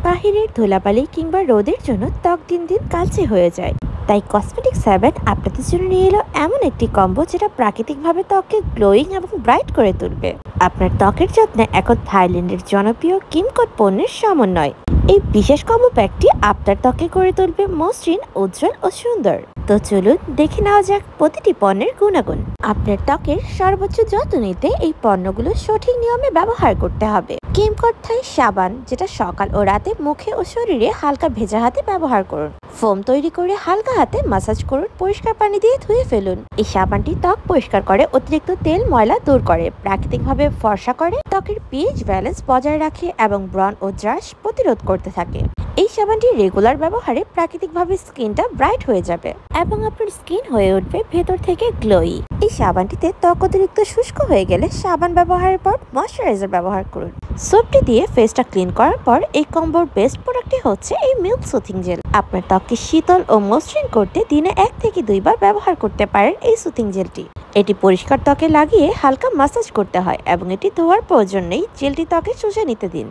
বাহিরের ধুলাবালি কিংবা রোদের জন্য ত্বক দিন দিন কালচে হয়ে যায়। তাই কসমেটিক্স হেভেন আপনাদের জন্য নিয়ে এলো এমন একটি কম্বো যেটা প্রাকৃতিকভাবে ত্বককে গ্লোয়িং এবং ব্রাইট করে তুলবে। আপনার ত্বকের যত্নে এখন থাইল্যান্ডের জনপ্রিয় কিমকট পণ্যের সমন্বয়। এই বিশেষ কম্বো প্যাকটি আপনার ত্বকে করে তুলবে মসৃণ, উজ্জ্বল ও সুন্দর। তো চলুন দেখে নেওয়া যাক প্রতিটি পণ্যের গুণাগুণ। আপনার ত্বকের সর্বোচ্চ যত্ন নিতে এই পণ্যগুলো সঠিক নিয়মে ব্যবহার করতে হবে। কিমকট থাই সাবান, যেটা সকাল ও রাতে মুখে ও শরীরে হালকা ভেজা হাতে ব্যবহার করুন। ফোম তৈরি করে হালকা হাতে মাসাজ করুন, পরিষ্কার পানি দিয়ে ধুয়ে ফেলুন। এই সাবানটি ত্বক পরিষ্কার করে, অতিরিক্ত তেল ময়লা দূর করে, প্রাকৃতিকভাবে ফর্সা করে, ত্বকের পিএইচ ব্যালেন্স বজায় রাখে এবং ব্রণ ও র্যাশ প্রতিরোধ করতে থাকে। এই সাবানটি রেগুলার ব্যবহারে প্রাকৃতিকভাবে স্কিনটা ব্রাইট হয়ে যাবে এবং আপনার স্কিন হয়ে উঠবে ভেতর থেকে গ্লোয়ি। এই সাবানটিতে ত্বক অতিরিক্ত শুষ্ক হয়ে গেলে সাবান ব্যবহারের পর ময়শ্চারাইজার ব্যবহার করুন। সোপটি দিয়ে ফেসটা ক্লিন করার পর এই কম্বোর বেস্ট প্রোডাক্টটি হচ্ছে এই মিল্ক সুথিং জেল। আপনার ত্বককে শীতল ও মসৃণ করতে দিনে 1 থেকে 2 বার ব্যবহার করতে পারেন এই সুথিং জেলটি। এটি পরিষ্কার ত্বকে লাগিয়ে হালকা মাসাজ করতে হয় এবং এটি ধোয়ার প্রয়োজন নেই। জেলটি ত্বকে শুষে নিতে দিন।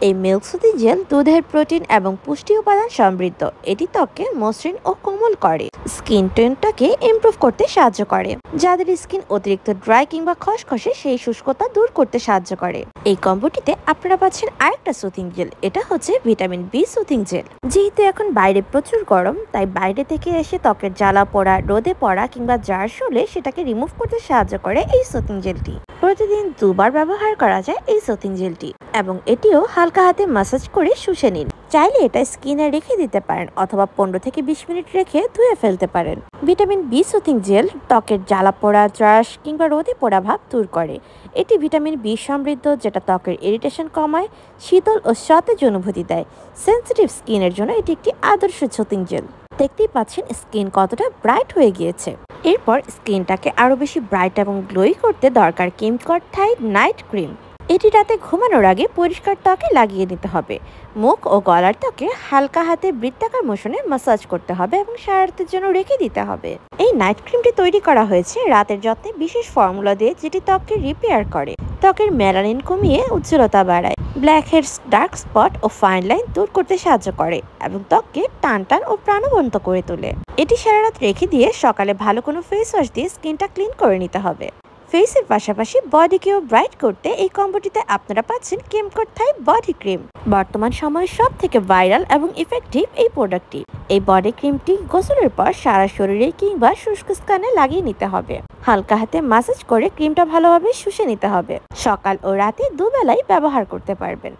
এই মিল্ক সুথিং জেল দুধের প্রোটিন এবং পুষ্টি উপাদান সমৃদ্ধ। এটি ত্বককে মসৃণ ও কোমল করে, স্কিন টোনটাকে ইমপ্রুভ করতে সাহায্য করে। যাদের স্কিন অতিরিক্ত ড্রাই কিংবা খসখসে, সেই শুষ্কতা দূর করতে সাহায্য করে। এই কম্বোটিতে আপনারা পাচ্ছেন আরেকটা সুথিং জেল, এটা হচ্ছে ভিটামিন বি সুথিং জেল। যেহেতু এখন বাইরে প্রচুর গরম, তাই বাইরে থেকে এসে ত্বকের জ্বালা পোড়া, রোদে পড়া কিংবা জার্স হলে সেটাকে রিমুভ করতে সাহায্য করে এই সুথিং জেলটি। প্রতিদিন 2 বার ব্যবহার করা যায় এই সুথিং জেলটি এবং এটিও হালকা হাতে মাসাজ করে শুষে নিন। চাইলে এটা স্কিনে রেখে দিতে পারেন অথবা 15 থেকে 20 মিনিট রেখে ধুয়ে ফেলতে পারেন। ভিটামিন বি সুথিং জেল ত্বকের জ্বালা পোড়া, র্যাশ কিংবা রোদে পোড়া ভাব দূর করে। এটি ভিটামিন বি সমৃদ্ধ, যেটা ত্বকের ইরিটেশন কমায়, শীতল ও সতেজ অনুভূতি দেয়। সেন্সিটিভ স্কিনের জন্য এটি একটি আদর্শ সুথিং জেল। দেখতেই পাচ্ছেন স্কিন কতটা ব্রাইট হয়ে গিয়েছে। এরপর স্কিনটাকে আরো বেশি ব্রাইট এবং গ্লোই করতে দরকার কিমকট থাই নাইট ক্রিম। এটি রাতে ঘুমানোর আগে পরিষ্কার ত্বকে লাগিয়ে নিতে হবে। মুখ ও গলার ত্বকে হালকা হাতে বৃত্তাকার মোশনে মাসাজ করতে হবে এবং সারা রাতের জন্য রেখে দিতে হবে। এই নাইট ক্রিমটি তৈরি করা হয়েছে রাতের যত্নে বিশেষ ফর্মুলা দিয়ে, যেটি ত্বককে রিপেয়ার করে, ত্বকের মেলানিন কমিয়ে উজ্জ্বলতা বাড়ায়, ব্ল্যাক হেডস, ডার্ক স্পট ও ফাইন লাইন দূর করতে সাহায্য করে এবং ত্বককে টান টান ও প্রাণবন্ত করে তোলে। এটি সারা রাত রেখে দিয়ে সকালে ভালো কোনো ফেস ওয়াশ দিয়ে স্কিনটা ক্লিন করে নিতে হবে। ফেসের পাশাপাশি বডিকেও ব্রাইট করতে এই কম্বোটিতে আপনারা পাচ্ছেন কিমকট থাই বডি ক্রিম। বর্তমান সময়ে সব থেকে ভাইরাল এবং ইফেক্টিভ এই প্রোডাক্টটি। এই বডি ক্রিমটি গোসলের পর সারা শরীরে কিংবা শুষ্ক স্থানে লাগিয়ে নিতে হবে। হালকা হাতে মাসাজ করে ক্রিমটা ভালোভাবে শুষে নিতে হবে। সকাল ও রাতে দুবেলাই ব্যবহার করতে পারবেন।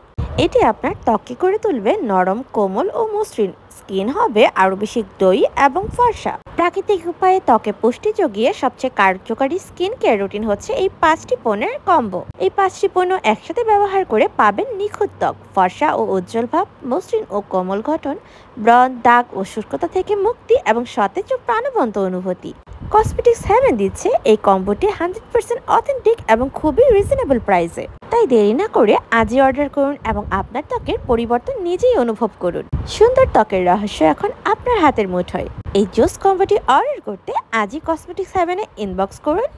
এটি আপনার ত্বককে করে তুলবে নরম, কোমল ও মসৃণ। স্কিন হবে আরো বেশি গ্লোয়ি এবং ফর্সা। প্রাকৃতিক উপায়ে ত্বকে পুষ্টি জুগিয়ে সবচেয়ে কার্যকারী স্কিন কেয়ার রুটিন হচ্ছে এই 5টি পণ্যের কম্বো। এই 5টি পণ্য একসাথে ব্যবহার করে পাবেন নিখুঁত ত্বক, ফর্সা ও উজ্জ্বল ভাব, মসৃণ ও কোমল গঠন, ব্রণ, দাগ ও শুষ্কতা থেকে মুক্তি এবং সতেজ ও প্রাণবন্ত অনুভূতি। কসমেটিক্স হেভেন দিচ্ছে এই কম্বোটি 100% অথেন্টিক এবং খুবই রিজনেবল প্রাইসে। তাই দেরি না করে আজই অর্ডার করুন এবং আপনার ত্বকের পরিবর্তন নিজেই অনুভব করুন। সুন্দর ত্বকের রহস্য এখন আপনার হাতের মুঠোয়। এই জোস কম্বোটি অর্ডার করতে আজই কসমেটিক্স হেভেনে ইনবক্স করুন।